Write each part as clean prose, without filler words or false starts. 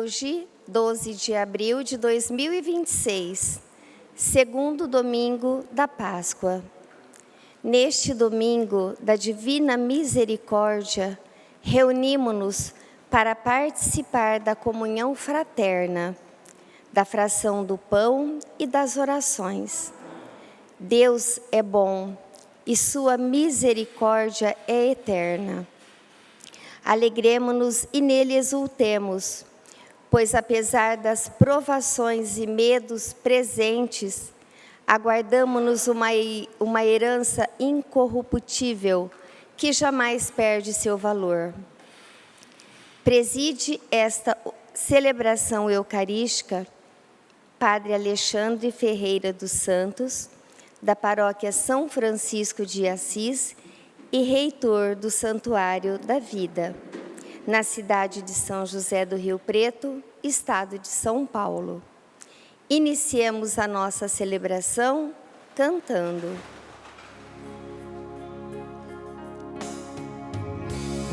Hoje, 12 de abril de 2026, segundo domingo da Páscoa. Neste domingo da Divina Misericórdia, reunimo-nos para participar da comunhão fraterna, da fração do pão e das orações. Deus é bom e sua misericórdia é eterna. Alegremo-nos e nele exultemos, pois apesar das provações e medos presentes, aguardamo-nos uma herança incorruptível que jamais perde seu valor. Preside esta celebração eucarística Padre Alexandre Ferreira dos Santos, da Paróquia São Francisco de Assis e reitor do Santuário da Vida, na cidade de São José do Rio Preto, estado de São Paulo. Iniciemos a nossa celebração cantando.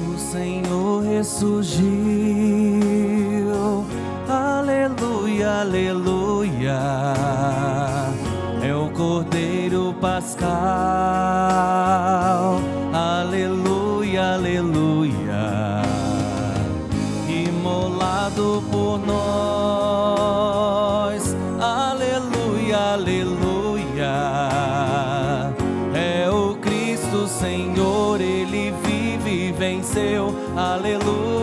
O Senhor ressurgiu, aleluia, aleluia. É o Cordeiro Pascal, aleluia, aleluia. Imolado por nós, aleluia, aleluia. É o Cristo Senhor, Ele vive e venceu, aleluia.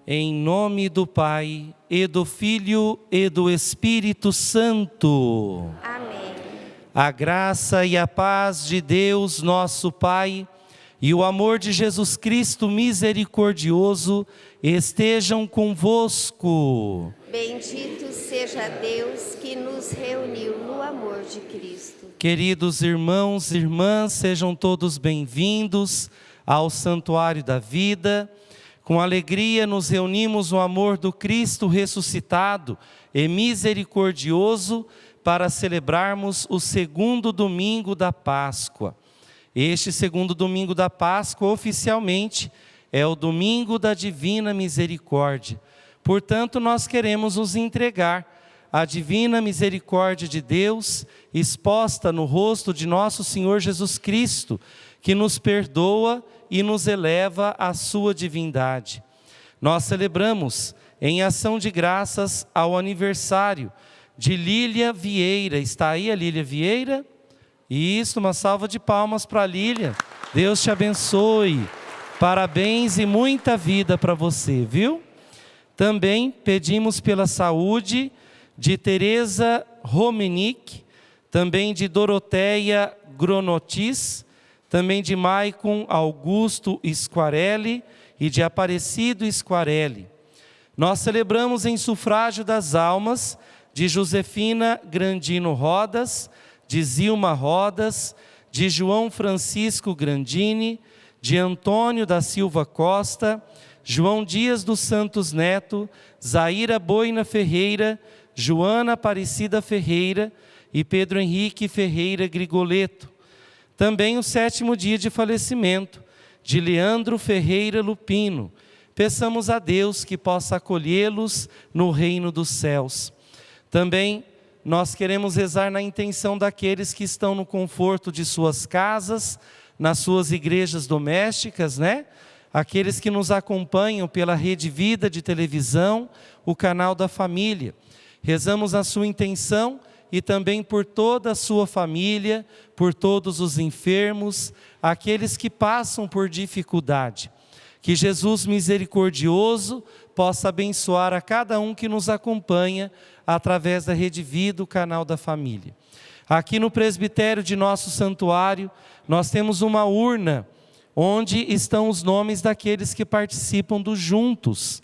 Em nome do Pai, e do Filho, e do Espírito Santo. Amém. A graça e a paz de Deus, nosso Pai, e o amor de Jesus Cristo misericordioso estejam convosco. Bendito seja Deus que nos reuniu no amor de Cristo. Queridos irmãos e irmãs, sejam todos bem-vindos ao Santuário da Vida. Com alegria nos reunimos no amor do Cristo ressuscitado e misericordioso para celebrarmos o segundo domingo da Páscoa. Este segundo domingo da Páscoa, oficialmente, é o domingo da Divina Misericórdia. Portanto, nós queremos nos entregar à Divina Misericórdia de Deus, exposta no rosto de nosso Senhor Jesus Cristo, que nos perdoa e nos eleva à sua divindade. Nós celebramos em ação de graças ao aniversário de Lília Vieira. Está aí a Lília Vieira? Isso, uma salva de palmas para a Lília. Deus te abençoe. Parabéns e muita vida para você, viu? Também pedimos pela saúde de Teresa Romenick, também de Doroteia Gronotis, também de Maicon Augusto Squarelli e de Aparecido Squarelli. Nós celebramos em sufrágio das almas de Josefina Grandino Rodas, de Zilma Rodas, de João Francisco Grandini, de Antônio da Silva Costa, João Dias dos Santos Neto, Zaira Boina Ferreira, Joana Aparecida Ferreira e Pedro Henrique Ferreira Grigoleto. Também o 7º dia de falecimento de Leandro Ferreira Lupino. Peçamos a Deus que possa acolhê-los no reino dos céus. Também nós queremos rezar na intenção daqueles que estão no conforto de suas casas, nas suas igrejas domésticas, né? Aqueles que nos acompanham pela Rede Vida de televisão, o canal da família. Rezamos a sua intenção e também por toda a sua família, por todos os enfermos, aqueles que passam por dificuldade. Que Jesus misericordioso possa abençoar a cada um que nos acompanha através da Rede Vida, o canal da família. Aqui no presbitério de nosso santuário, nós temos uma urna, onde estão os nomes daqueles que participam do Juntos.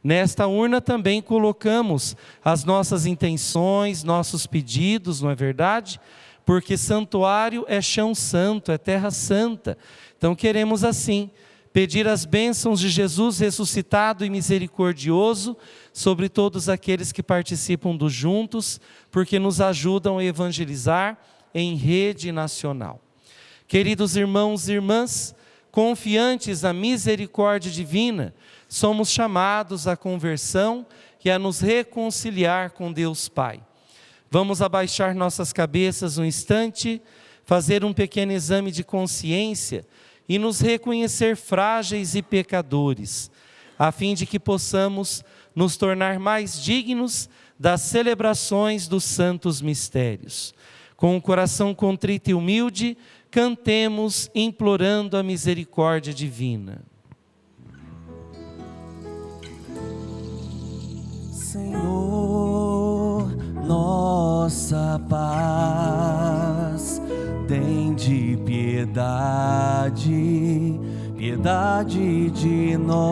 Nesta urna também colocamos as nossas intenções, nossos pedidos, não é verdade? Porque santuário é chão santo, é terra santa. Então queremos assim pedir as bênçãos de Jesus ressuscitado e misericordioso sobre todos aqueles que participam do Juntos, porque nos ajudam a evangelizar, em rede nacional. Queridos irmãos e irmãs, confiantes na misericórdia divina, somos chamados à conversão e a nos reconciliar com Deus Pai. Vamos abaixar nossas cabeças um instante, fazer um pequeno exame de consciência e nos reconhecer frágeis e pecadores, a fim de que possamos nos tornar mais dignos das celebrações dos santos mistérios. Com o coração contrito e humilde, cantemos implorando a misericórdia divina. Senhor, nossa paz, tende piedade, piedade de nós.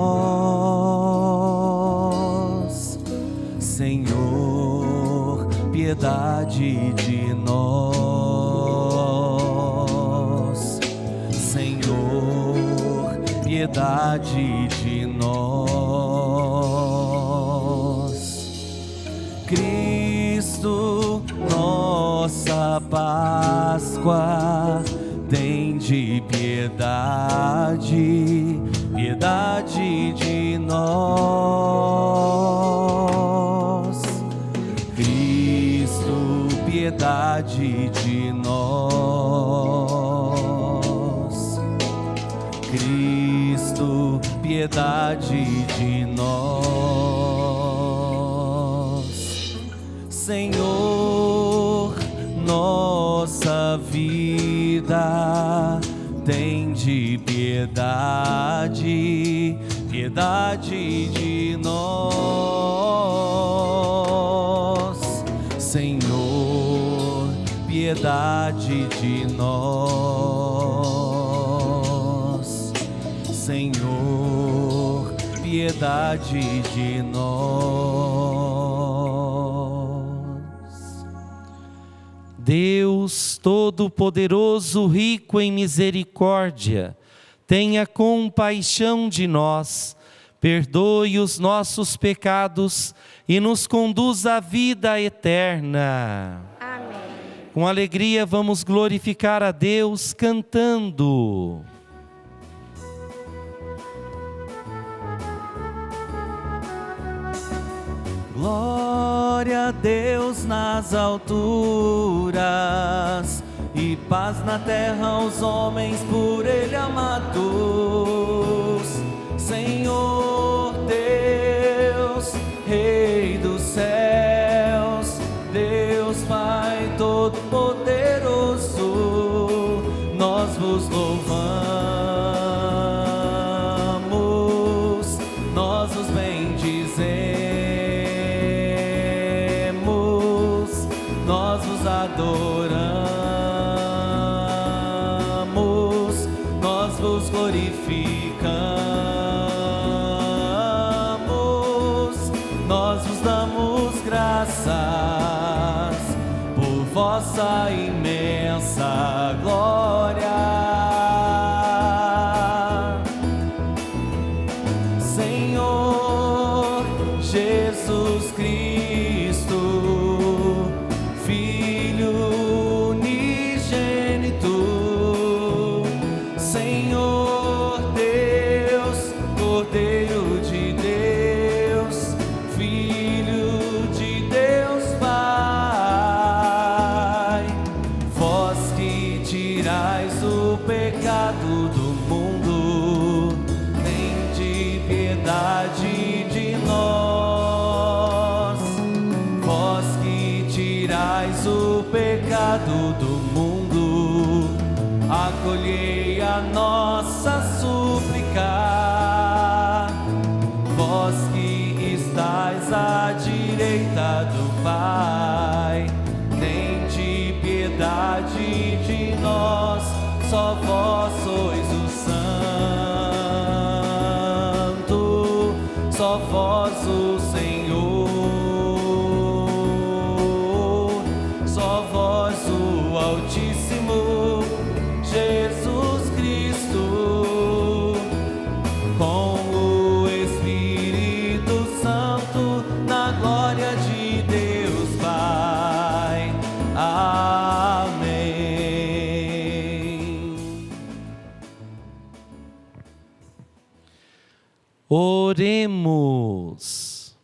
Senhor, piedade de nós. Senhor, piedade de nós. Cristo, nossa Páscoa, tende piedade, piedade de nós. Cristo, piedade de nós. Cristo, piedade de nós. Senhor, nossa vida, tende piedade, piedade de nós. Senhor, piedade de nós. Senhor, piedade de nós. Deus Todo-Poderoso, rico em misericórdia, tenha compaixão de nós, perdoe os nossos pecados e nos conduza à vida eterna. Amém. Com alegria vamos glorificar a Deus cantando. Glória a Deus nas alturas e paz na terra aos homens por Ele amados. Senhor Deus, Rei dos céus, Deus Pai Todo-Poderoso, nós vos louvamos, nós vos bendizemos, nós vos adoramos, nós vos glorificamos, nós vos damos graças por vossa imensa glória. Senhor Jesus Cristo, Filho unigênito, Senhor Deus, Cordeiro de Deus, Filho de Deus Pai, vós que tirais o pecado do mundo, tende piedade de nós. Vós que tirais o pecado do mundo, acolhei a nossa súplica. Vós que estais à direita do Pai, tende piedade de nós. Só vós sois o Santo, só vós o Senhor, só vós o Altíssimo, Jesus Cristo, com o Espírito Santo, na glória de Deus Pai. Amém. Oremos.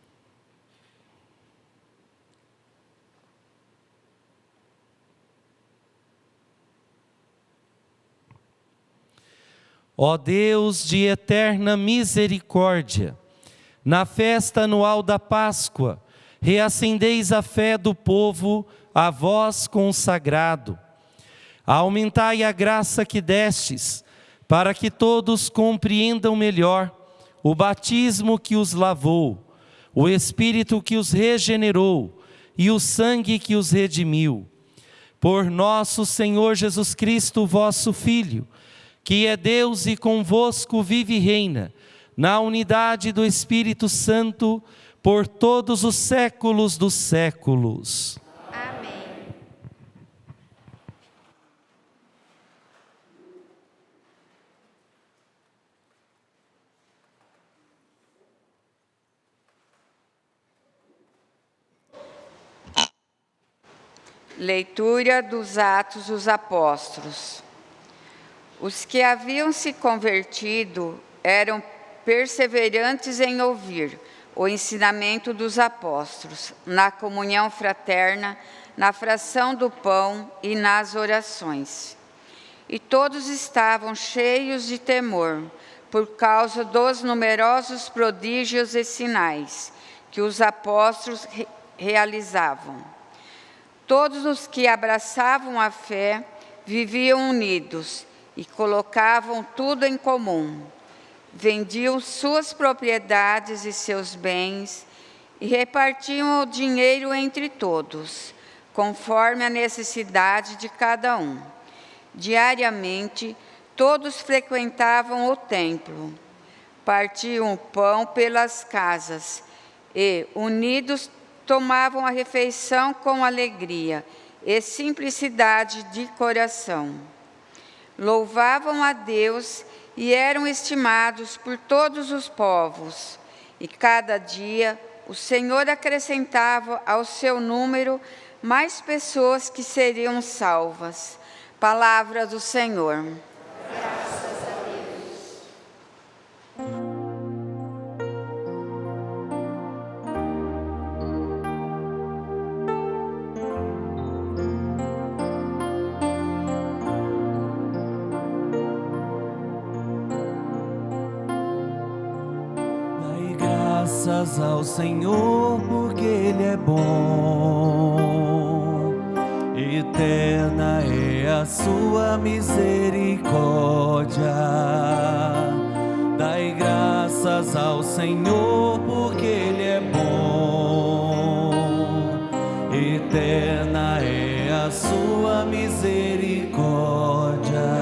Ó Deus de eterna misericórdia, na festa anual da Páscoa, reacendeis a fé do povo a vós consagrado. Aumentai a graça que destes, para que todos compreendam melhor o batismo que os lavou, o Espírito que os regenerou e o sangue que os redimiu. Por nosso Senhor Jesus Cristo, vosso Filho, que é Deus e convosco vive e reina, na unidade do Espírito Santo, por todos os séculos dos séculos. Amém. Leitura dos Atos dos Apóstolos. Os que haviam se convertido eram perseverantes em ouvir o ensinamento dos apóstolos, na comunhão fraterna, na fração do pão e nas orações. E todos estavam cheios de temor, por causa dos numerosos prodígios e sinais que os apóstolos realizavam. Todos os que abraçavam a fé viviam unidos e colocavam tudo em comum. Vendiam suas propriedades e seus bens e repartiam o dinheiro entre todos, conforme a necessidade de cada um. Diariamente, todos frequentavam o templo, partiam o pão pelas casas e, unidos, tomavam a refeição com alegria e simplicidade de coração. Louvavam a Deus e eram estimados por todos os povos. E cada dia o Senhor acrescentava ao seu número mais pessoas que seriam salvas. Palavra do Senhor. Graças a Deus. Graças ao Senhor, porque Ele é bom. Eterna é a sua misericórdia. Dai graças ao Senhor, porque Ele é bom. Eterna é a sua misericórdia.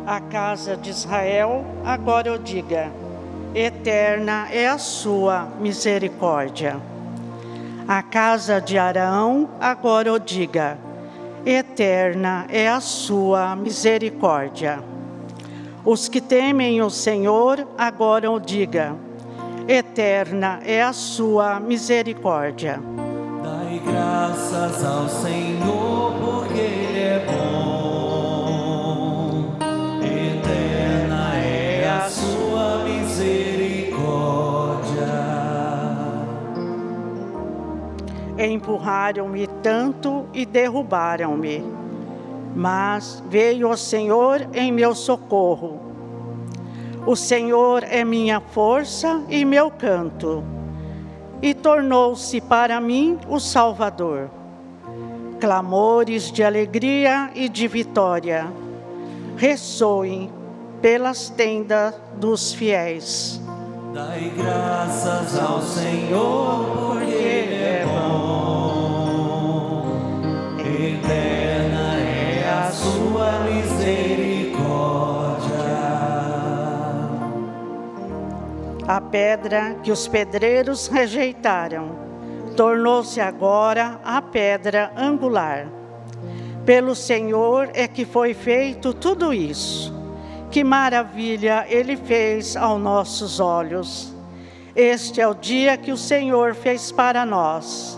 A casa de Israel, agora eu diga, eterna é a sua misericórdia. A casa de Arão, agora eu diga, eterna é a sua misericórdia. Os que temem o Senhor, agora eu diga, eterna é a sua misericórdia. Dai graças ao Senhor, porque Ele é bom. Sua misericórdia. Empurraram-me tanto e derrubaram-me, mas veio o Senhor em meu socorro. O Senhor é minha força e meu canto, e tornou-se para mim o Salvador. Clamores de alegria e de vitória ressoem pelas tendas dos fiéis. Dai graças ao Senhor, porque Ele é bom. Eterna é a sua misericórdia. A pedra que os pedreiros rejeitaram tornou-se agora a pedra angular. Pelo Senhor é que foi feito tudo isso. Que maravilha Ele fez aos nossos olhos. Este é o dia que o Senhor fez para nós.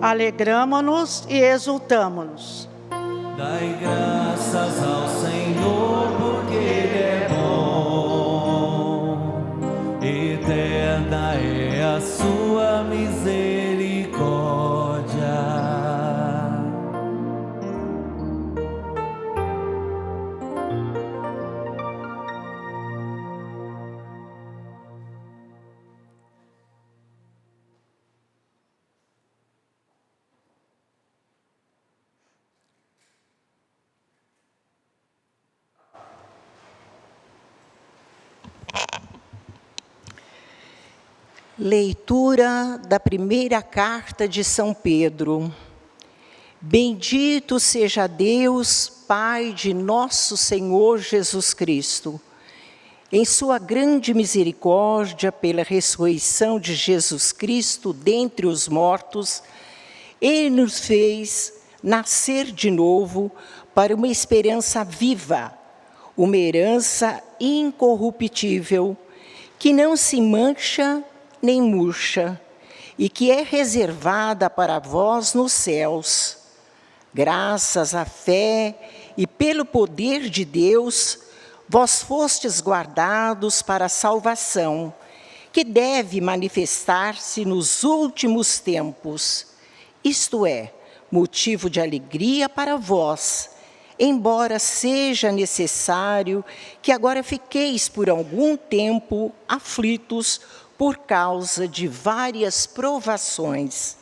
Alegramo-nos e exultamo-nos. Dai graças ao Senhor, porque Ele é bom. Eterna é a sua misericórdia. Leitura da primeira carta de São Pedro. Bendito seja Deus, Pai de nosso Senhor Jesus Cristo. Em sua grande misericórdia, pela ressurreição de Jesus Cristo dentre os mortos, Ele nos fez nascer de novo para uma esperança viva, uma herança incorruptível, que não se mancha nem murcha, e que é reservada para vós nos céus. Graças à fé e pelo poder de Deus, vós fostes guardados para a salvação, que deve manifestar-se nos últimos tempos. Isto é, motivo de alegria para vós, embora seja necessário que agora fiqueis por algum tempo aflitos por causa de várias provações.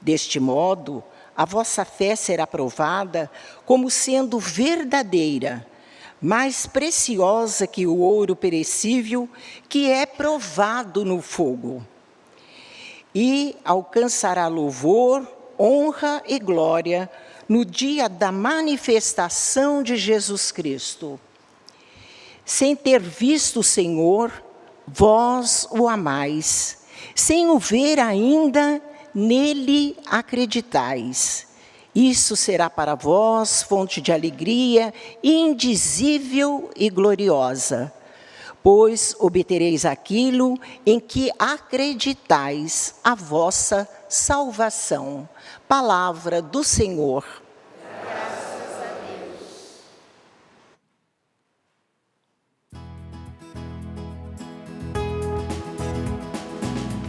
Deste modo, a vossa fé será provada como sendo verdadeira, mais preciosa que o ouro perecível, que é provado no fogo. E alcançará louvor, honra e glória no dia da manifestação de Jesus Cristo. Sem ter visto o Senhor, vós o amais, sem o ver ainda, nele acreditais. Isso será para vós fonte de alegria indizível e gloriosa, pois obtereis aquilo em que acreditais, a vossa salvação. Palavra do Senhor.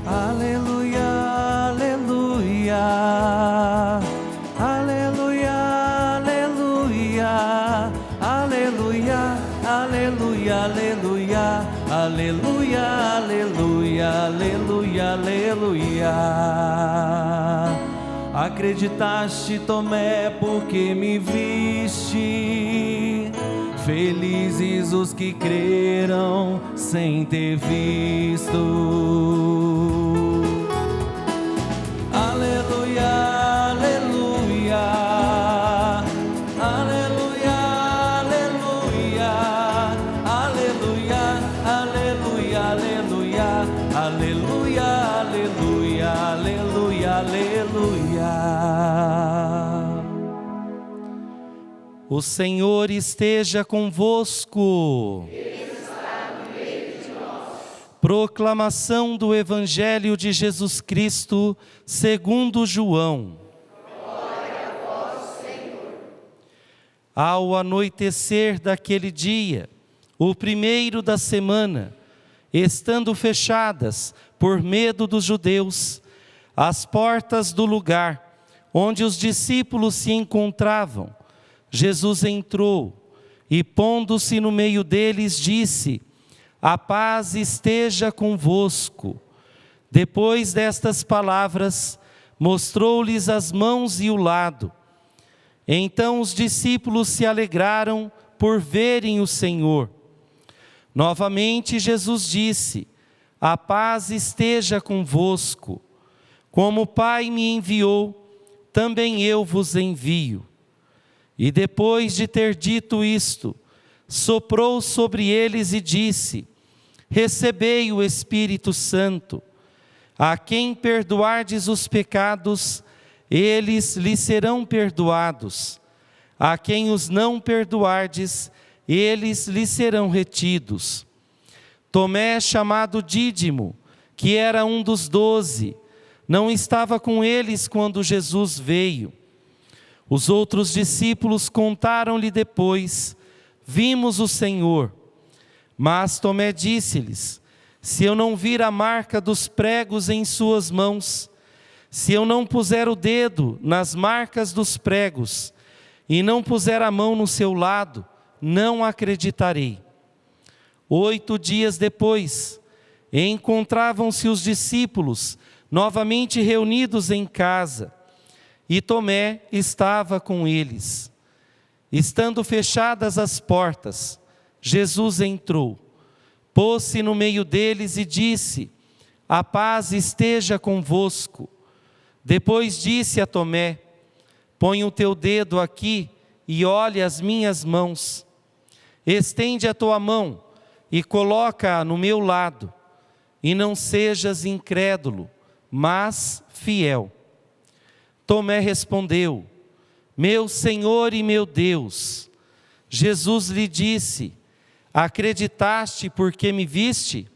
Aleluia, aleluia, aleluia, aleluia, aleluia, aleluia, aleluia, aleluia, aleluia, aleluia, aleluia. Acreditaste, Tomé, porque me viste. Felizes os que creram sem ter visto. Aleluia, aleluia, aleluia, aleluia, aleluia, aleluia, aleluia, aleluia, aleluia, aleluia. O Senhor esteja convosco. Proclamação do Evangelho de Jesus Cristo, segundo João. Glória a vós, Senhor. Ao anoitecer daquele dia, o primeiro da semana, estando fechadas, por medo dos judeus, as portas do lugar onde os discípulos se encontravam, Jesus entrou e, pondo-se no meio deles, disse: a paz esteja convosco. Depois destas palavras, mostrou-lhes as mãos e o lado. Então os discípulos se alegraram por verem o Senhor. Novamente Jesus disse: a paz esteja convosco. Como o Pai me enviou, também eu vos envio. E depois de ter dito isto, soprou sobre eles e disse: recebei o Espírito Santo. A quem perdoardes os pecados, eles lhes serão perdoados. A quem os não perdoardes, eles lhes serão retidos. Tomé, chamado Dídimo, que era um dos 12, não estava com eles quando Jesus veio. Os outros discípulos contaram-lhe depois: vimos o Senhor. Mas Tomé disse-lhes: se eu não vir a marca dos pregos em suas mãos, se eu não puser o dedo nas marcas dos pregos, e não puser a mão no seu lado, não acreditarei. 8 dias depois, encontravam-se os discípulos novamente reunidos em casa, e Tomé estava com eles. Estando fechadas as portas, Jesus entrou, pôs-se no meio deles e disse: a paz esteja convosco. Depois disse a Tomé: põe o teu dedo aqui e olhe as minhas mãos. Estende a tua mão e coloca-a no meu lado. E não sejas incrédulo, mas fiel. Tomé respondeu: meu Senhor e meu Deus. Jesus lhe disse: acreditaste porque me viste?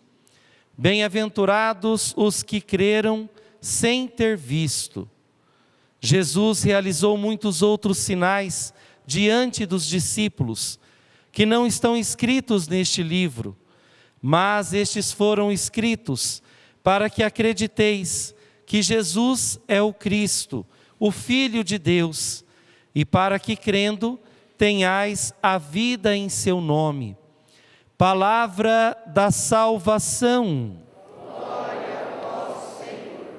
Bem-aventurados os que creram sem ter visto. Jesus realizou muitos outros sinais diante dos discípulos, que não estão escritos neste livro, mas estes foram escritos para que acrediteis que Jesus é o Cristo, o Filho de Deus, e para que, crendo, tenhais a vida em seu nome. Palavra da salvação. Glória ao Senhor.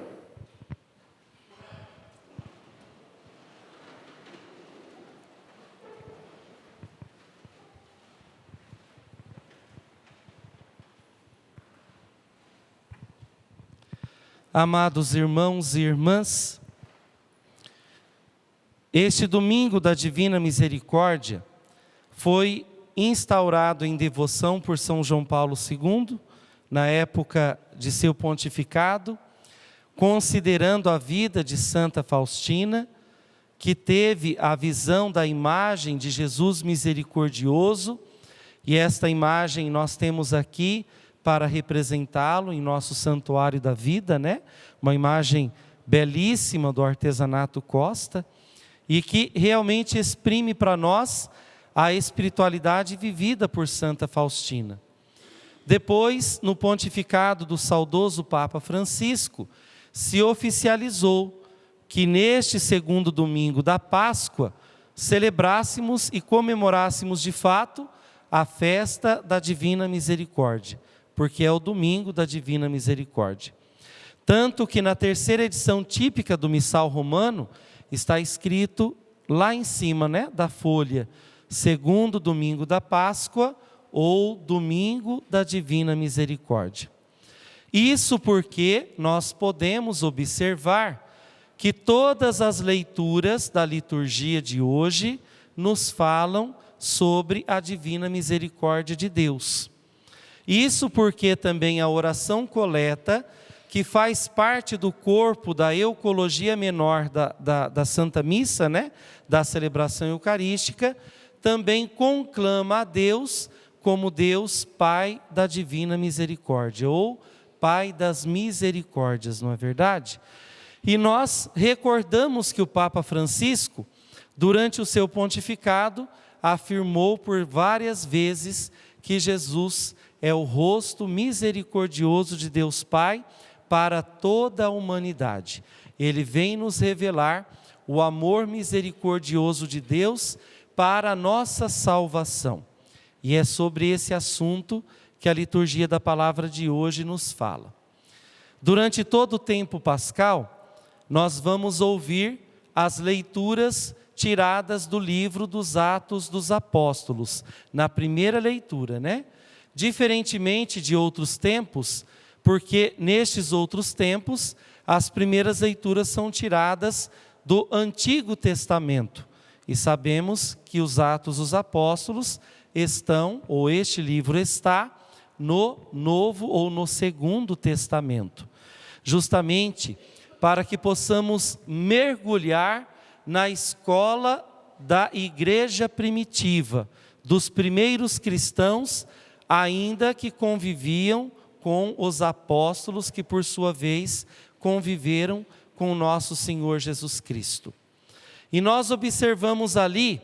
Amados irmãos e irmãs, este domingo da Divina Misericórdia foi instaurado em devoção por São João Paulo II, na época de seu pontificado, considerando a vida de Santa Faustina, que teve a visão da imagem de Jesus misericordioso, e esta imagem nós temos aqui para representá-lo em nosso Santuário da Vida, né? Uma imagem belíssima do artesanato Costa, e que realmente exprime para nós a espiritualidade vivida por Santa Faustina. Depois, no pontificado do saudoso Papa Francisco, se oficializou que neste segundo domingo da Páscoa, celebrássemos e comemorássemos de fato a festa da Divina Misericórdia, porque é o domingo da Divina Misericórdia. Tanto que na terceira edição típica do Missal Romano, está escrito lá em cima, né, da folha: segundo domingo da Páscoa ou domingo da Divina Misericórdia. Isso porque nós podemos observar que todas as leituras da liturgia de hoje nos falam sobre a Divina Misericórdia de Deus. Isso porque também a oração coleta, que faz parte do corpo da Eucologia Menor da Santa Missa, né, da celebração eucarística, também conclama a Deus como Deus Pai da Divina Misericórdia, ou Pai das Misericórdias, não é verdade? E nós recordamos que o Papa Francisco, durante o seu pontificado, afirmou por várias vezes que Jesus é o rosto misericordioso de Deus Pai para toda a humanidade. Ele vem nos revelar o amor misericordioso de Deus para a nossa salvação. E é sobre esse assunto que a liturgia da palavra de hoje nos fala. Durante todo o tempo pascal, nós vamos ouvir as leituras tiradas do livro dos Atos dos Apóstolos, na primeira leitura, né? Diferentemente de outros tempos, porque nestes outros tempos, as primeiras leituras são tiradas do Antigo Testamento. E sabemos que os Atos dos Apóstolos estão, ou este livro está, no Novo ou no Segundo Testamento. Justamente para que possamos mergulhar na escola da igreja primitiva, dos primeiros cristãos, ainda que conviviam com os apóstolos, que por sua vez conviveram com o nosso Senhor Jesus Cristo. E nós observamos ali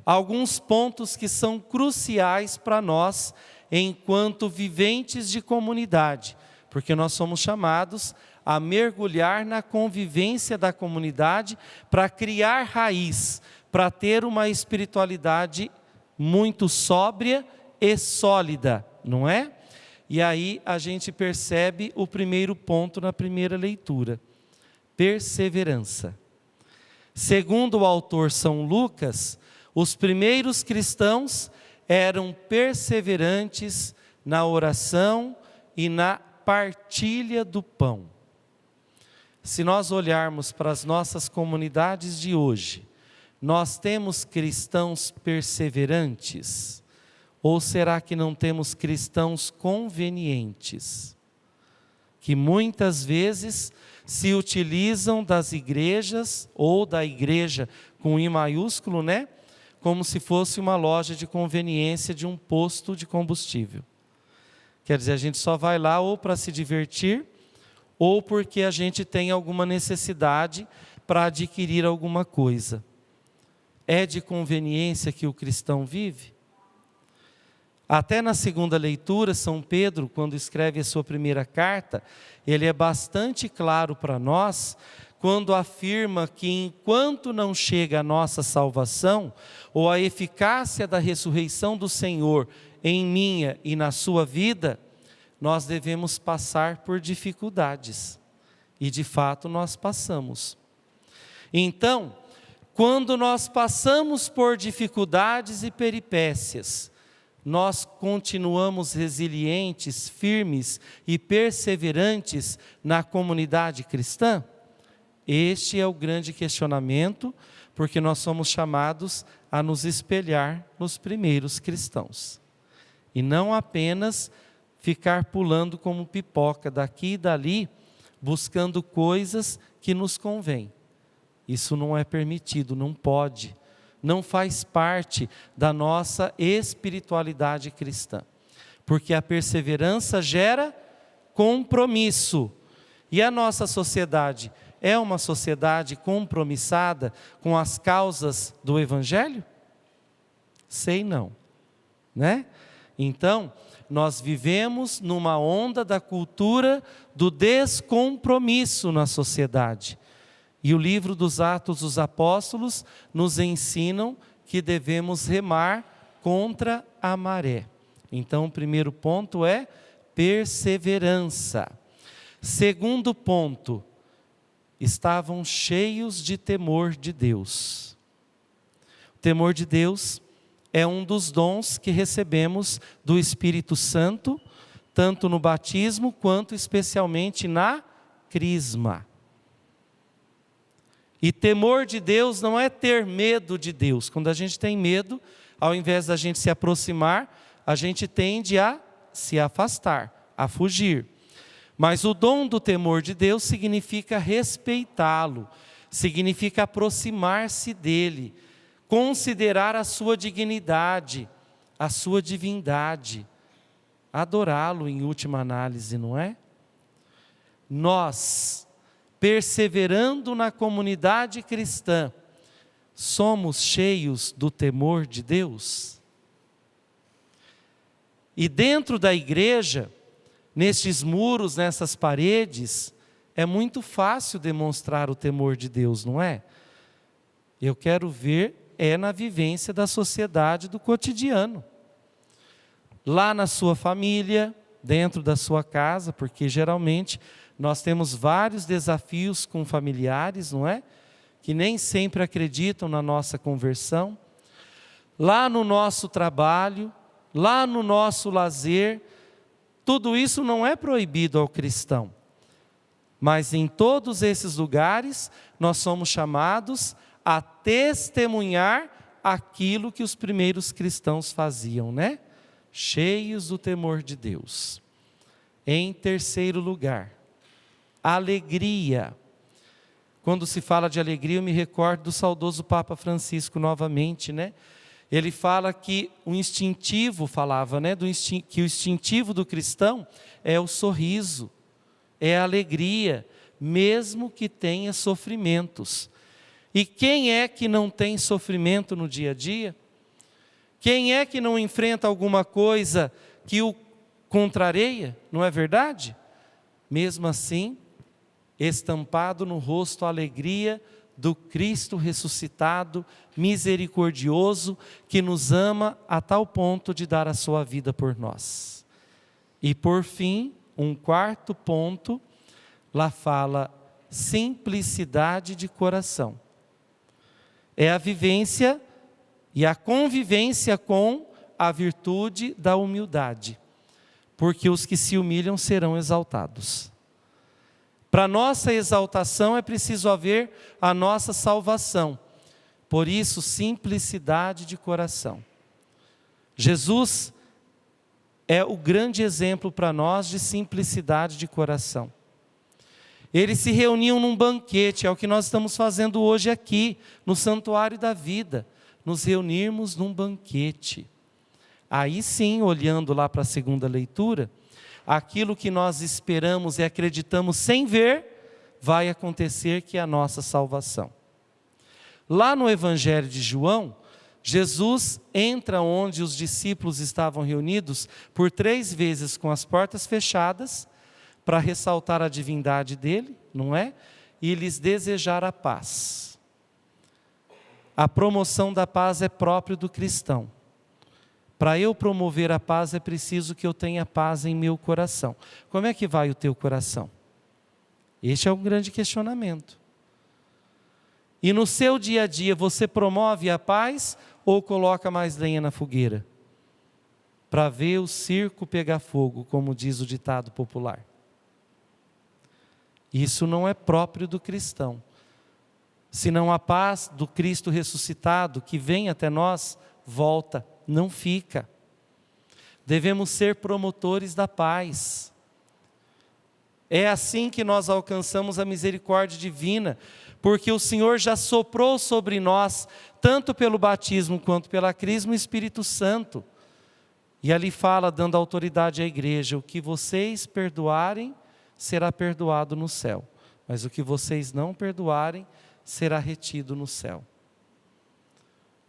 alguns pontos que são cruciais para nós, enquanto viventes de comunidade, porque nós somos chamados a mergulhar na convivência da comunidade para criar raiz, para ter uma espiritualidade muito sóbria e sólida, não é? E aí a gente percebe o primeiro ponto na primeira leitura: perseverança. Segundo o autor São Lucas, os primeiros cristãos eram perseverantes na oração e na partilha do pão. Se nós olharmos para as nossas comunidades de hoje, nós temos cristãos perseverantes? Ou será que não temos cristãos convenientes? Que muitas vezes se utilizam das igrejas, ou da igreja com I maiúsculo, né? Como se fosse uma loja de conveniência de um posto de combustível. Quer dizer, a gente só vai lá ou para se divertir, ou porque a gente tem alguma necessidade para adquirir alguma coisa. É de conveniência que o cristão vive? Até na segunda leitura, São Pedro, quando escreve a sua primeira carta, ele é bastante claro para nós, quando afirma que enquanto não chega a nossa salvação, ou a eficácia da ressurreição do Senhor em minha e na sua vida, nós devemos passar por dificuldades. E de fato nós passamos. Então, quando nós passamos por dificuldades e peripécias, nós continuamos resilientes, firmes e perseverantes na comunidade cristã? Este é o grande questionamento, porque nós somos chamados a nos espelhar nos primeiros cristãos. E não apenas ficar pulando como pipoca daqui e dali, buscando coisas que nos convêm. Isso não é permitido, não pode. Não faz parte da nossa espiritualidade cristã. Porque a perseverança gera compromisso. E a nossa sociedade é uma sociedade compromissada com as causas do Evangelho? Sei não, né? Então, nós vivemos numa onda da cultura do descompromisso na sociedade. E o livro dos Atos dos Apóstolos nos ensinam que devemos remar contra a maré. Então, o primeiro ponto é perseverança. Segundo ponto, estavam cheios de temor de Deus. O temor de Deus é um dos dons que recebemos do Espírito Santo, tanto no batismo quanto especialmente na crisma. E temor de Deus não é ter medo de Deus. Quando a gente tem medo, ao invés da gente se aproximar, a gente tende a se afastar, a fugir. Mas o dom do temor de Deus significa respeitá-lo, significa aproximar-se dele, considerar a sua dignidade, a sua divindade, adorá-lo em última análise, não é? Nós, perseverando na comunidade cristã, somos cheios do temor de Deus? E dentro da igreja, nestes muros, nessas paredes, é muito fácil demonstrar o temor de Deus, não é? Eu quero ver na vivência da sociedade, do cotidiano. Lá na sua família, dentro da sua casa, porque geralmente nós temos vários desafios com familiares, não é? Que nem sempre acreditam na nossa conversão. Lá no nosso trabalho, lá no nosso lazer, tudo isso não é proibido ao cristão. Mas em todos esses lugares, nós somos chamados a testemunhar aquilo que os primeiros cristãos faziam, né? Cheios do temor de Deus. Em terceiro lugar, alegria. Quando se fala de alegria, eu me recordo do saudoso Papa Francisco novamente, né? Ele fala que o instintivo, falava, né? Que o instintivo do cristão é o sorriso, é a alegria, mesmo que tenha sofrimentos. E quem é que não tem sofrimento no dia a dia? Quem é que não enfrenta alguma coisa que o contraria? Não é verdade? Mesmo assim, estampado no rosto a alegria do Cristo ressuscitado, misericordioso, que nos ama a tal ponto de dar a sua vida por nós. E por fim, um quarto ponto, lá fala simplicidade de coração. É a vivência e a convivência com a virtude da humildade, porque os que se humilham serão exaltados. Para nossa exaltação é preciso haver a nossa salvação, por isso simplicidade de coração. Jesus é o grande exemplo para nós de simplicidade de coração. Eles se reuniam num banquete, é o que nós estamos fazendo hoje aqui, no Santuário da Vida, nos reunirmos num banquete. Aí sim, olhando lá para a segunda leitura, aquilo que nós esperamos e acreditamos sem ver, vai acontecer, que é a nossa salvação. Lá no Evangelho de João, Jesus entra onde os discípulos estavam reunidos por 3 vezes com as portas fechadas, para ressaltar a divindade dele, não é? E lhes desejar a paz. A promoção da paz é próprio do cristão. Para eu promover a paz é preciso que eu tenha paz em meu coração. Como é que vai o teu coração? Este é um grande questionamento. E no seu dia a dia você promove a paz ou coloca mais lenha na fogueira? Para ver o circo pegar fogo, como diz o ditado popular. Isso não é próprio do cristão. Senão a paz do Cristo ressuscitado, que vem até nós, volta, não fica. Devemos ser promotores da paz. É assim que nós alcançamos a misericórdia divina, porque o Senhor já soprou sobre nós, tanto pelo batismo quanto pela crisma, o Espírito Santo. E ali fala, dando autoridade à igreja: o que vocês perdoarem, será perdoado no céu, mas o que vocês não perdoarem, será retido no céu.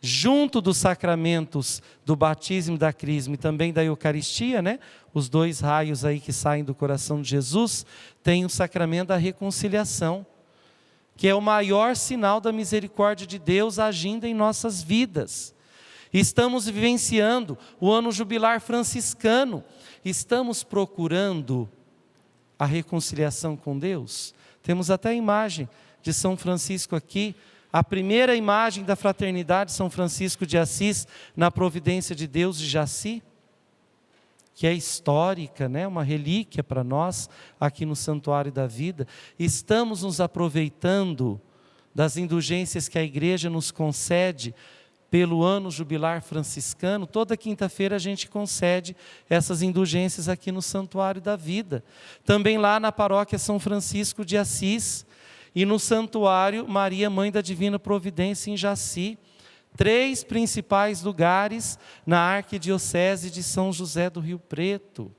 Junto dos sacramentos do batismo, da crisma e também da Eucaristia, né? Os 2 raios aí que saem do coração de Jesus, tem o sacramento da reconciliação, que é o maior sinal da misericórdia de Deus agindo em nossas vidas. Estamos vivenciando o ano jubilar franciscano, estamos procurando a reconciliação com Deus. Temos até a imagem de São Francisco aqui, a primeira imagem da fraternidade, São Francisco de Assis, na providência de Deus de Jaci, que é histórica, né? Uma relíquia para nós, aqui no Santuário da Vida. Estamos nos aproveitando das indulgências que a igreja nos concede pelo ano jubilar franciscano. Toda quinta-feira a gente concede essas indulgências aqui no Santuário da Vida. Também lá na paróquia São Francisco de Assis e no Santuário Maria Mãe da Divina Providência em Jaci. 3 principais lugares na Arquidiocese de São José do Rio Preto.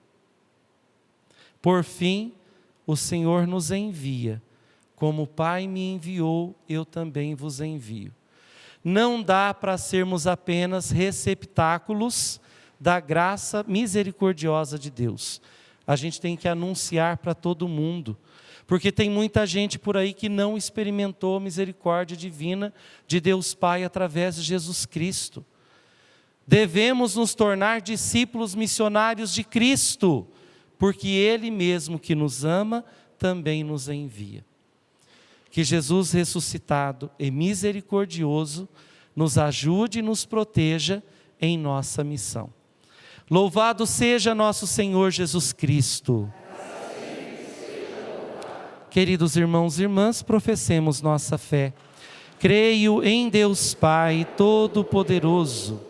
Por fim, o Senhor nos envia. Como o Pai me enviou, eu também vos envio. Não dá para sermos apenas receptáculos da graça misericordiosa de Deus. A gente tem que anunciar para todo mundo, porque tem muita gente por aí que não experimentou a misericórdia divina de Deus Pai através de Jesus Cristo. Devemos nos tornar discípulos missionários de Cristo, porque Ele mesmo que nos ama, também nos envia. Que Jesus ressuscitado e misericordioso nos ajude e nos proteja em nossa missão. Louvado seja nosso Senhor Jesus Cristo. Queridos irmãos e irmãs, professemos nossa fé. Creio em Deus Pai Todo-Poderoso,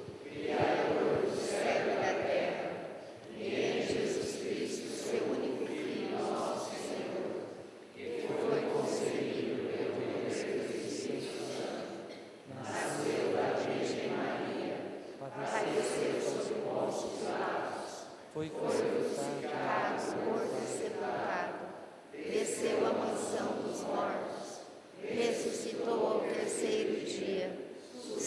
foi crucificado, morto e sepultado, desceu à mansão dos mortos, ressuscitou ao 3º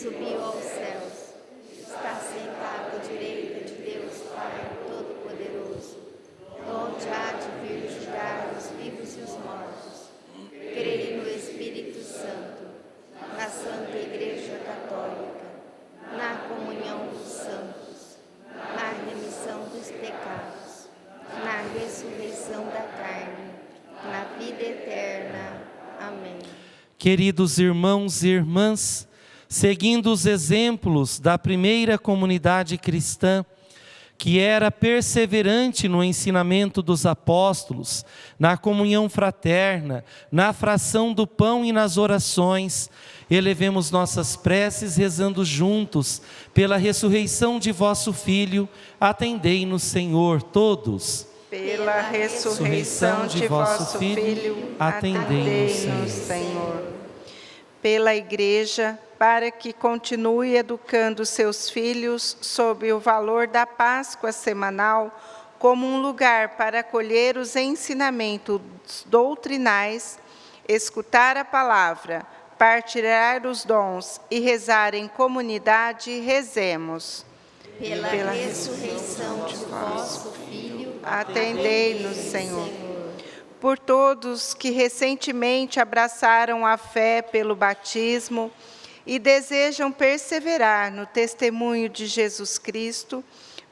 subiu aos céus, está sentado à direita de Deus Pai Todo-Poderoso, onde há de vir julgar os vivos e os mortos. Creio no Espírito Santo, na Santa Igreja Católica, na comunhão dos santos, na remissão dos pecados, na ressurreição da carne, na vida eterna. Amém. Queridos irmãos e irmãs, seguindo os exemplos da primeira comunidade cristã, que era perseverante no ensinamento dos apóstolos, na comunhão fraterna, na fração do pão e nas orações, elevemos nossas preces rezando juntos, pela ressurreição de vosso Filho, atendei-nos, Senhor, todos. Pela ressurreição de vosso Filho, atendei-nos, Senhor. Pela Igreja, para que continue educando seus filhos sob o valor da Páscoa semanal, como um lugar para acolher os ensinamentos doutrinais, escutar a palavra, partilhar os dons e rezar em comunidade, rezemos. Pela ressurreição de vosso Filho, atendei-nos, Senhor. Por todos que recentemente abraçaram a fé pelo batismo e desejam perseverar no testemunho de Jesus Cristo,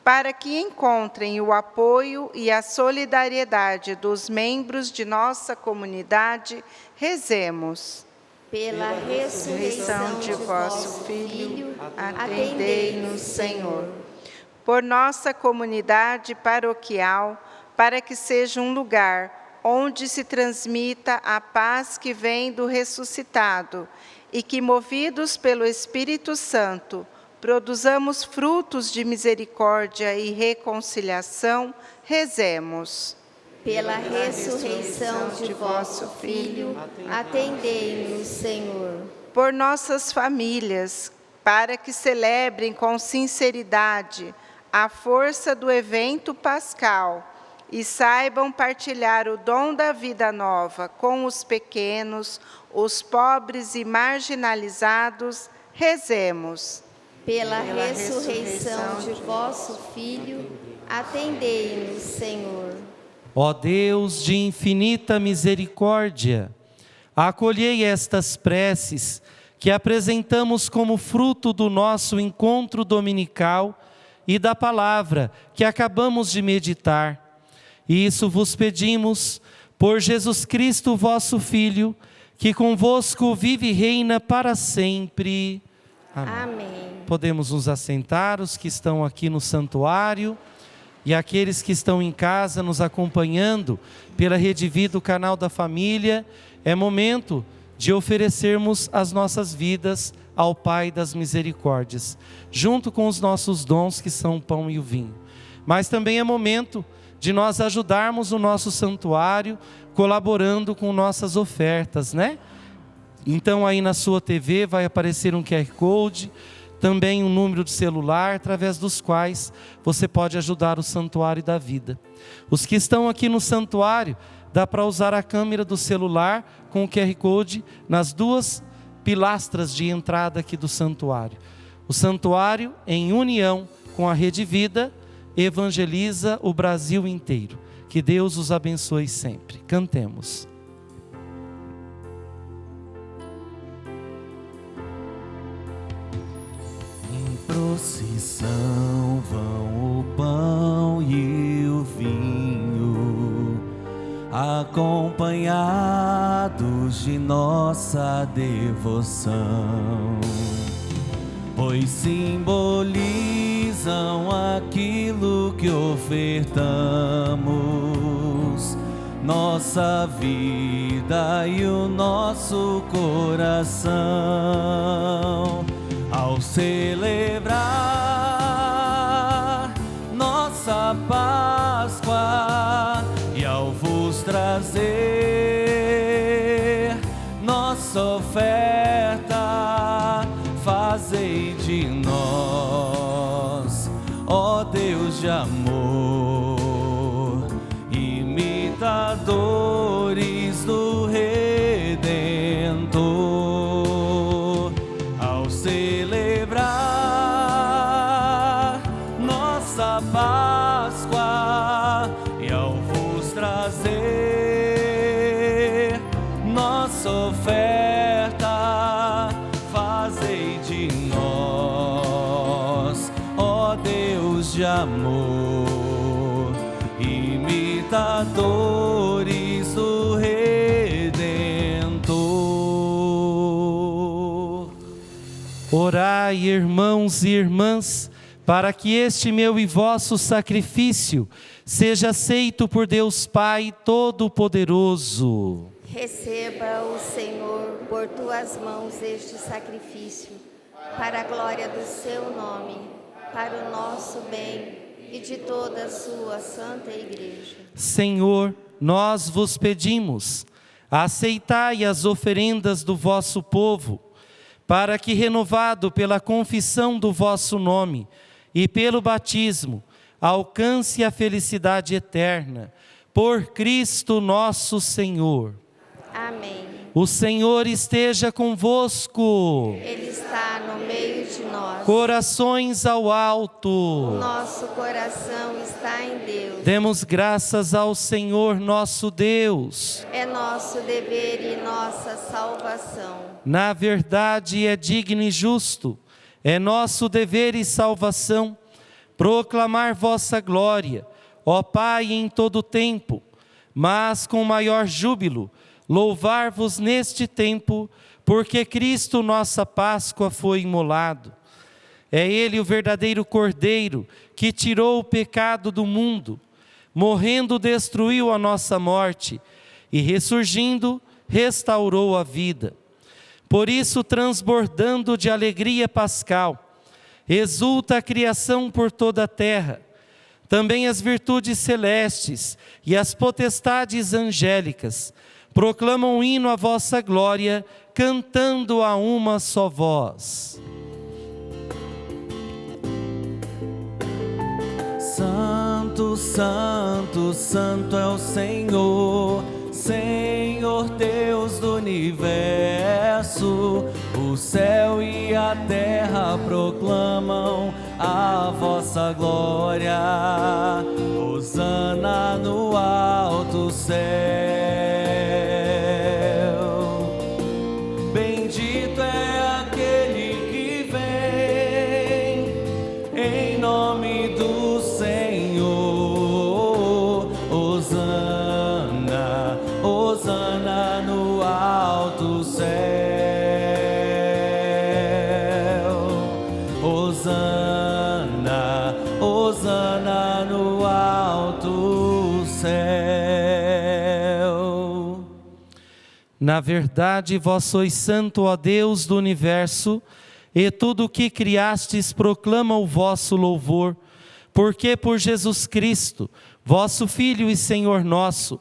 para que encontrem o apoio e a solidariedade dos membros de nossa comunidade, rezemos. Pela ressurreição de vosso Filho, atendei-nos, Senhor. Por nossa comunidade paroquial, para que seja um lugar onde se transmita a paz que vem do ressuscitado e que, movidos pelo Espírito Santo, produzamos frutos de misericórdia e reconciliação, rezemos. Pela ressurreição de vosso Filho, atendei-nos, Senhor. Por nossas famílias, para que celebrem com sinceridade a força do evento pascal e saibam partilhar o dom da vida nova com os pequenos, os pobres e marginalizados, rezemos. Pela ressurreição de vosso Filho, atendei-nos, Senhor. Ó Deus de infinita misericórdia, acolhei estas preces que apresentamos como fruto do nosso encontro dominical e da palavra que acabamos de meditar. E isso vos pedimos por Jesus Cristo, vosso Filho, que convosco vive e reina para sempre. Amém. Amém. Podemos nos assentar, os que estão aqui no santuário e aqueles que estão em casa nos acompanhando pela Rede Vida, o canal da família. É momento de oferecermos as nossas vidas ao Pai das Misericórdias, junto com os nossos dons que são o pão e o vinho. Mas também é momento de nós ajudarmos o nosso santuário, colaborando com nossas ofertas, né? Então aí na sua TV vai aparecer um QR Code, também um número de celular, através dos quais você pode ajudar o Santuário da Vida. Os que estão aqui no santuário, dá para usar a câmera do celular com o QR Code nas duas pilastras de entrada aqui do santuário. O santuário, em união com a Rede Vida, evangeliza o Brasil inteiro. Que Deus os abençoe sempre. Cantemos. Em procissão vão o pão e o vinho, acompanhados de nossa devoção, pois simbolizam aquilo que ofertamos, nossa vida e o nosso coração. Ao celebrar nossa Páscoa e ao vos trazer nossa oferta, fazei de nós, ó Deus de amor, imitadores do Redentor. Ao celebrar celebrar nossa Páscoa e ao vos trazer nossa oferta, fazei de nós, ó Deus de amor, imitadores do Redentor. Orai, irmãos e irmãs, para que este meu e vosso sacrifício seja aceito por Deus Pai Todo-Poderoso. Receba o Senhor por tuas mãos este sacrifício, para a glória do seu nome, para o nosso bem e de toda a sua santa igreja. Senhor, nós vos pedimos, aceitai as oferendas do vosso povo, para que, renovado pela confissão do vosso nome e pelo batismo, alcance a felicidade eterna. Por Cristo nosso Senhor. Amém. O Senhor esteja convosco. Ele está no meio de nós. Corações ao alto. Nosso coração está em Deus. Demos graças ao Senhor nosso Deus. É nosso dever e nossa salvação. Na verdade é digno e justo, é nosso dever e salvação, proclamar vossa glória, ó Pai, em todo tempo, mas com maior júbilo, louvar-vos neste tempo, porque Cristo, nossa Páscoa, foi imolado. É Ele o verdadeiro Cordeiro, que tirou o pecado do mundo, morrendo destruiu a nossa morte, e ressurgindo, restaurou a vida. Por isso, transbordando de alegria pascal, exulta a criação por toda a terra. Também as virtudes celestes e as potestades angélicas proclamam um hino à vossa glória, cantando a uma só voz. Santo, santo, santo é o Senhor, Senhor Deus do universo. O céu e a terra proclamam a vossa glória. Hosana no alto céu. Bendito é aquele que vem em nome do Senhor. Hosana, Hosana no alto céu. Hosana, Hosana no alto céu. Na verdade, vós sois santo, ó Deus do universo, e tudo o que criastes proclama o vosso louvor, porque por Jesus Cristo, vosso Filho e Senhor nosso,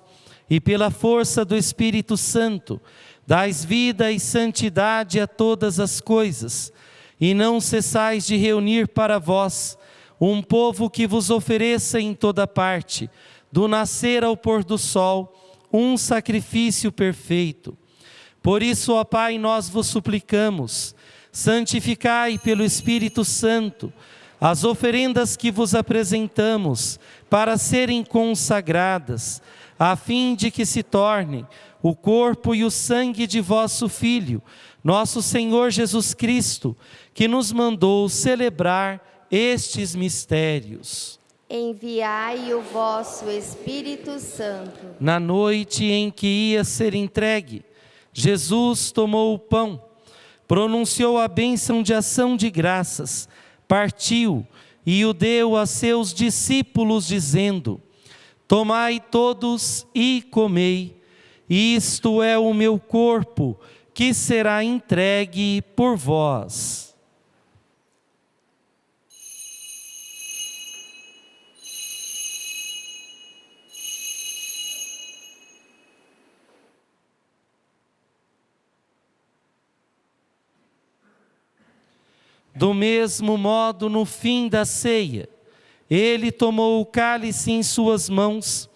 e pela força do Espírito Santo, dais vida e santidade a todas as coisas, e não cessais de reunir para vós um povo que vos ofereça em toda parte, do nascer ao pôr do sol, um sacrifício perfeito. Por isso, ó Pai, nós vos suplicamos, santificai pelo Espírito Santo as oferendas que vos apresentamos para serem consagradas, a fim de que se tornem o corpo e o sangue de vosso Filho, nosso Senhor Jesus Cristo, que nos mandou celebrar estes mistérios. Enviai o vosso Espírito Santo. Na noite em que ia ser entregue, Jesus tomou o pão, pronunciou a bênção de ação de graças, partiu e o deu a seus discípulos, dizendo: tomai todos e comei, isto é o meu corpo, que será entregue por vós. Do mesmo modo, no fim da ceia, ele tomou o cálice em suas mãos,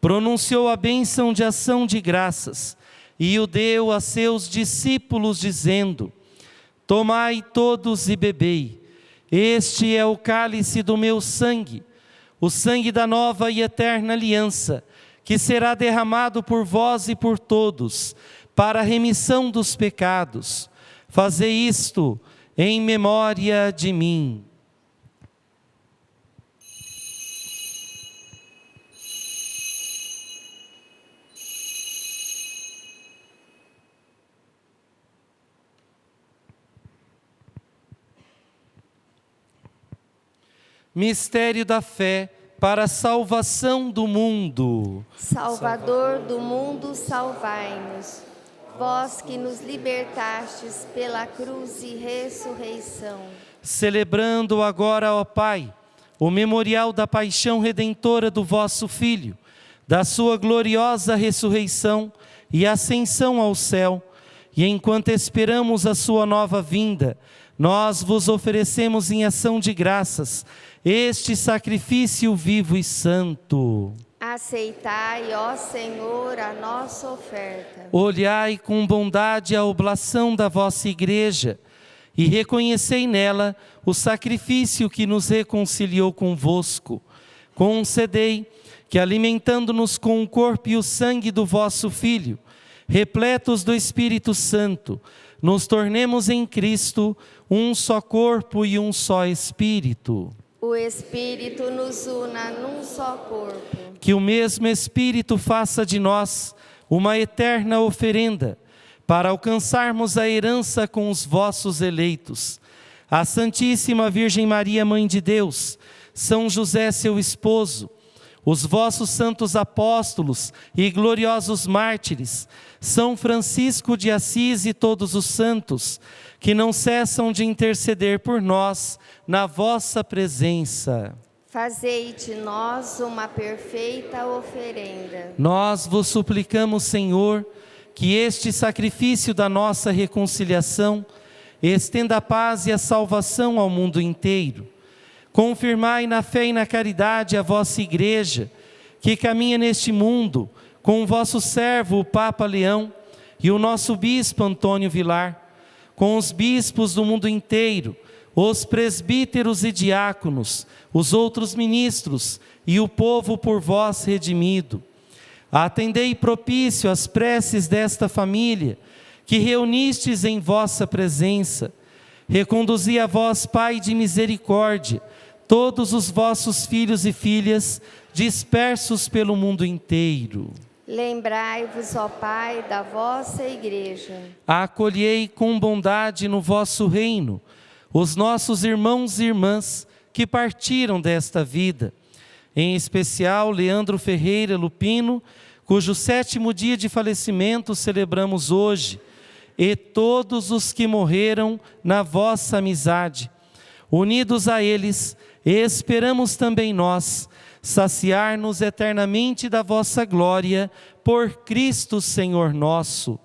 pronunciou a bênção de ação de graças e o deu a seus discípulos, dizendo: Tomai todos e bebei. Este é o cálice do meu sangue, o sangue da nova e eterna aliança, que será derramado por vós e por todos, para a remissão dos pecados. Fazei isto em memória de mim. Mistério da fé para a salvação do mundo. Salvador do mundo, salvai-nos. Vós que nos libertastes pela cruz e ressurreição. Celebrando agora, ó Pai, o memorial da paixão redentora do vosso Filho, da sua gloriosa ressurreição e ascensão ao céu, e enquanto esperamos a sua nova vinda, nós vos oferecemos em ação de graças este sacrifício vivo e santo. Aceitai, ó Senhor, a nossa oferta. Olhai com bondade a oblação da vossa Igreja e reconhecei nela o sacrifício que nos reconciliou convosco. Concedei que, alimentando-nos com o corpo e o sangue do vosso Filho, repletos do Espírito Santo, nos tornemos em Cristo um só corpo e um só Espírito. O Espírito nos una num só corpo. Que o mesmo Espírito faça de nós uma eterna oferenda, para alcançarmos a herança com os vossos eleitos. A Santíssima Virgem Maria, Mãe de Deus, São José, seu esposo, os vossos santos apóstolos e gloriosos mártires, São Francisco de Assis e todos os santos, que não cessam de interceder por nós na vossa presença. Fazei de nós uma perfeita oferenda. Nós vos suplicamos, Senhor, que este sacrifício da nossa reconciliação estenda a paz e a salvação ao mundo inteiro. Confirmai na fé e na caridade a vossa Igreja, que caminha neste mundo com o vosso servo, o Papa Leão, e o nosso bispo Antônio Vilar, com os bispos do mundo inteiro, os presbíteros e diáconos, os outros ministros e o povo por vós redimido. Atendei propício às preces desta família, que reunistes em vossa presença. Reconduzi a vós, Pai de misericórdia, todos os vossos filhos e filhas, dispersos pelo mundo inteiro. Lembrai-vos, ó Pai, da vossa Igreja. Acolhei com bondade no vosso reino os nossos irmãos e irmãs que partiram desta vida, em especial Leandro Ferreira Lupino, cujo 7º dia de falecimento celebramos hoje, e todos os que morreram na vossa amizade. Unidos a eles, esperamos também nós saciar-nos eternamente da vossa glória, por Cristo Senhor nosso.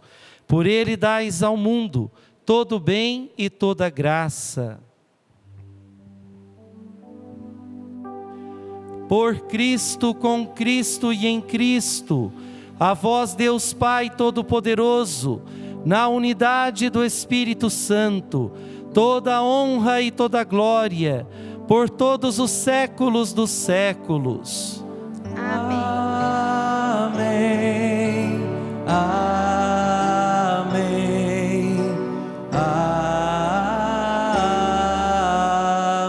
Por Ele dais ao mundo todo bem e toda graça. Por Cristo, com Cristo e em Cristo, a vós Deus Pai Todo-Poderoso, na unidade do Espírito Santo, toda a honra e toda a glória, por todos os séculos dos séculos. Amém. Amém. Amém.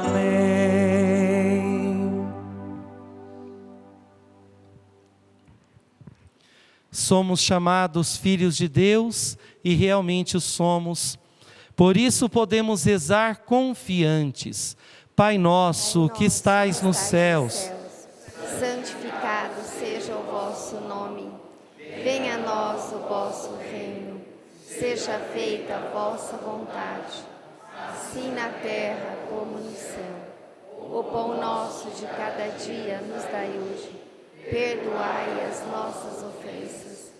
Amém. Somos chamados filhos de Deus e realmente o somos. Por isso podemos rezar confiantes. Pai nosso que estais nos céus, santificado seja o vosso nome. Venha a nós o vosso reino. Seja feita a vossa vontade, assim na terra como no céu. O pão nosso de cada dia nos dai hoje. Perdoai as nossas ofensas,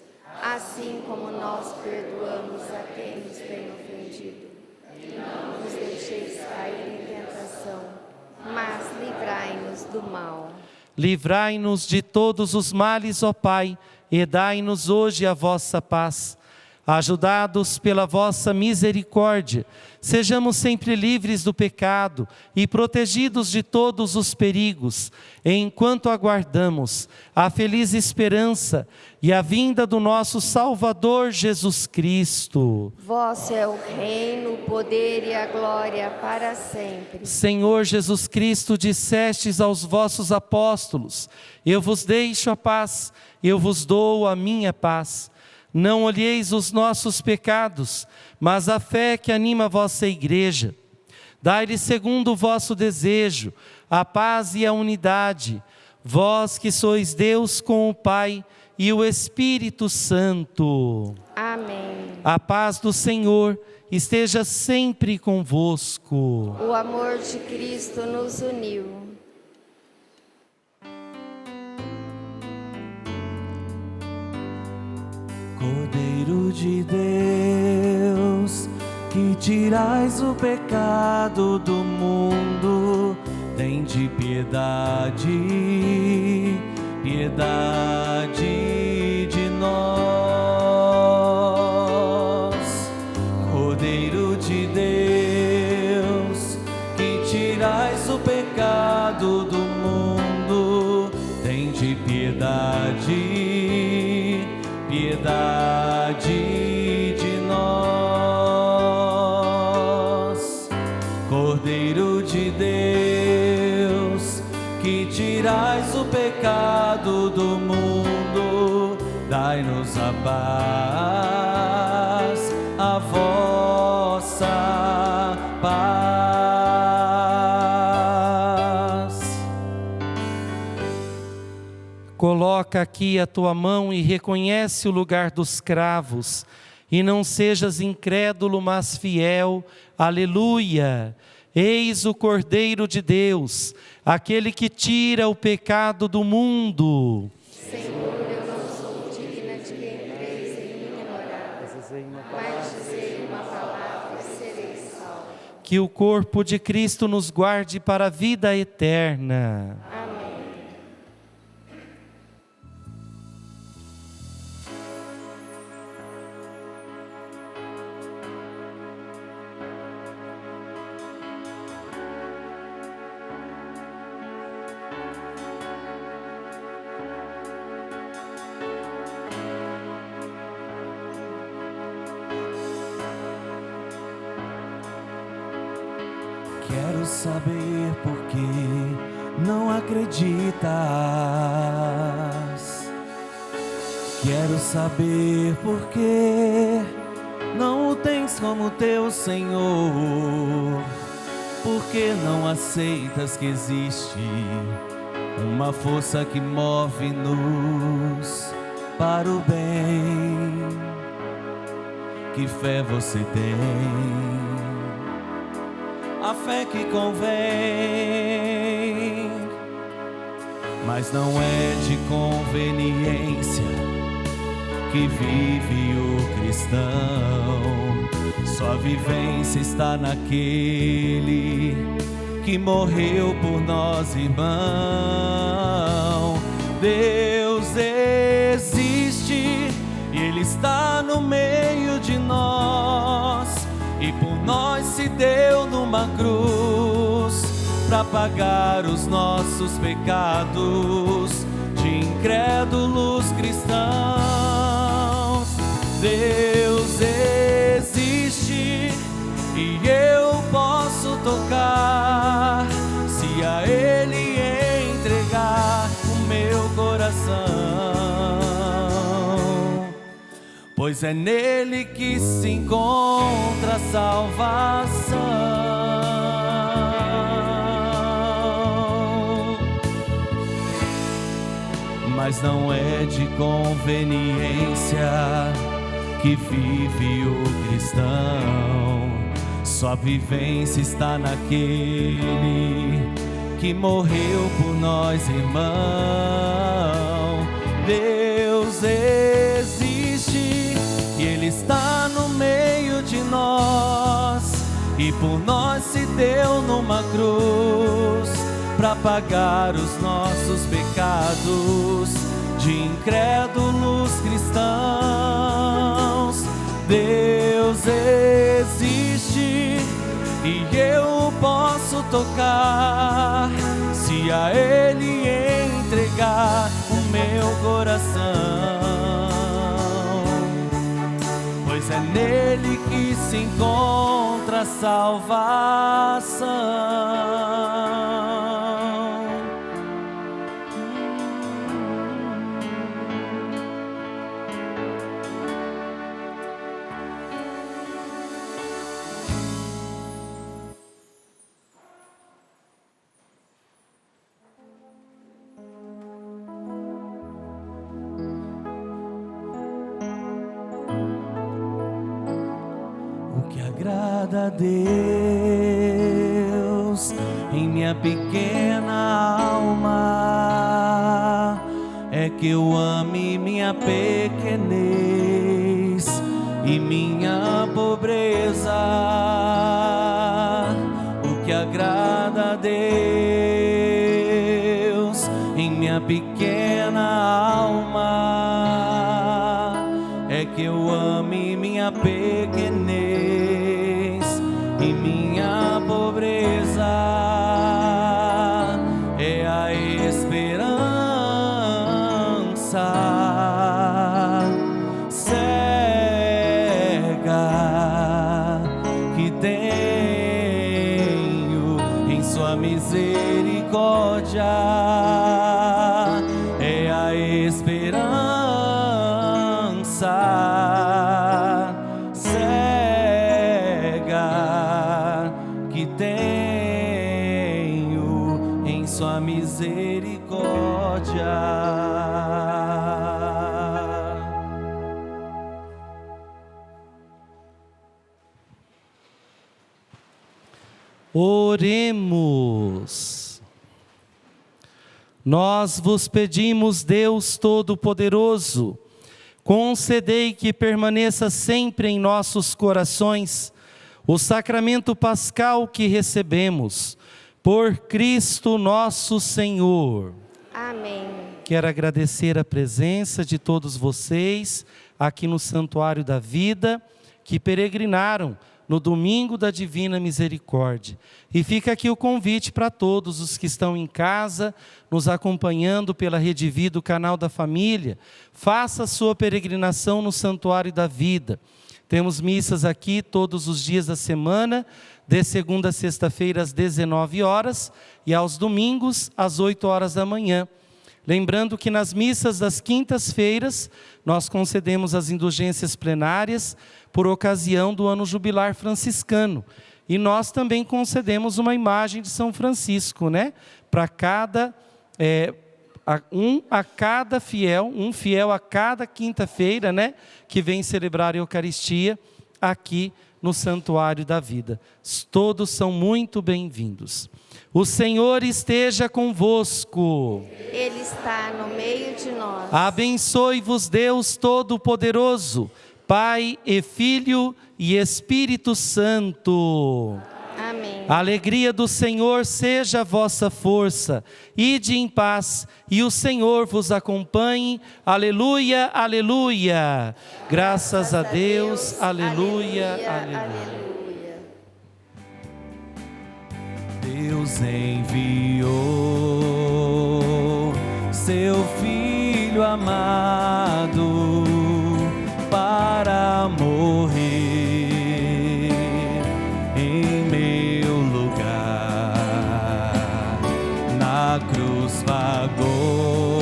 assim como nós perdoamos a quem nos tem ofendido. E não nos deixeis cair em tentação, mas livrai-nos do mal. livrai-nos de todos os males, ó Pai, e dai-nos hoje a vossa paz. Ajudados pela vossa misericórdia, sejamos sempre livres do pecado e protegidos de todos os perigos, enquanto aguardamos a feliz esperança e a vinda do nosso Salvador Jesus Cristo. Vosso é o reino, o poder e a glória para sempre. Senhor Jesus Cristo, dissestes aos vossos apóstolos: eu vos deixo a paz, eu vos dou a minha paz. Não olheis os nossos pecados, mas a fé que anima a vossa igreja. Dai-lhe segundo o vosso desejo, a paz e a unidade, vós que sois Deus com o Pai e o Espírito Santo. Amém. A paz do Senhor esteja sempre convosco. O amor de Cristo nos uniu. Cordeiro de Deus, que tirais o pecado do mundo, tende piedade, piedade de nós. Cordeiro de Deus, que tirais o pecado do mundo, tende piedade, piedade de nós. Cordeiro de Deus, que tirais o pecado do mundo, dai-nos a paz, a vossa paz. Coloca aqui a tua mão e reconhece o lugar dos cravos, e não sejas incrédulo, mas fiel. Aleluia! Eis o Cordeiro de Deus, aquele que tira o pecado do mundo. Senhor, eu não sou digna de que entreis em minha morada, mas dizei uma palavra e serei salvo. Que o corpo de Cristo nos guarde para a vida eterna. Amém. Quero saber por que não acreditas. Quero saber por que não o tens como teu Senhor. Por que não aceitas que existe uma força que move-nos para o bem? Que fé você tem? A fé que convém, mas não é de conveniência que vive o cristão. Sua vivência está naquele que morreu por nós, irmão. Deus existe e Ele está no meio de nós. E por nós se deu numa cruz, para pagar os nossos pecados de incrédulos cristãos. Deus existe e eu posso tocar, se a Ele entregar o meu coração. Pois é nele que se encontra a salvação. Mas não é de conveniência que vive o cristão. Sua vivência está naquele que morreu por nós, irmão. Deus existe e Ele está no meio de nós, e por nós se deu numa cruz, para pagar os nossos pecados de incrédulos cristãos. Deus existe e eu posso tocar, se a Ele entregar o meu coração, pois é nele que se encontra a salvação. Agrada a Deus em minha pequena alma é que eu ame minha pequenez e minha pobreza. O que agrada a Deus em minha pequena alma é que eu ame minha pequenez e minha pobreza, é a esperança cega que tenho em sua misericórdia, é a esperança cega que tenho em sua misericórdia. Oremos. Nós vos pedimos, Deus Todo-Poderoso, concedei que permaneça sempre em nossos corações o sacramento pascal que recebemos, por Cristo nosso Senhor. Amém. Quero agradecer a presença de todos vocês aqui no Santuário da Vida, que peregrinaram no domingo da Divina Misericórdia. E fica aqui o convite para todos os que estão em casa, nos acompanhando pela Rede Vida, o canal da família. Faça a sua peregrinação no Santuário da Vida. Temos missas aqui todos os dias da semana, de segunda a sexta-feira às 19 horas e aos domingos às 8 horas da manhã. Lembrando que nas missas das quintas-feiras, nós concedemos as indulgências plenárias por ocasião do ano jubilar franciscano. E nós também concedemos uma imagem de São Francisco, né? Para cada, um fiel a cada quinta-feira, né? Que vem celebrar a Eucaristia aqui no Santuário da Vida. Todos são muito bem-vindos. O Senhor esteja convosco. Ele está no meio de nós. Abençoe-vos Deus Todo-Poderoso, Pai e Filho e Espírito Santo. Amém. A alegria do Senhor seja a vossa força. Ide em paz e o Senhor vos acompanhe. Aleluia, aleluia. Graças a Deus. Aleluia, aleluia. Deus enviou seu Filho amado para morrer em meu lugar. Na cruz pagou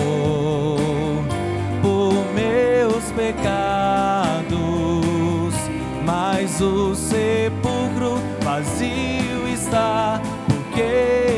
por meus pecados, mas o sepulcro vazio está, porque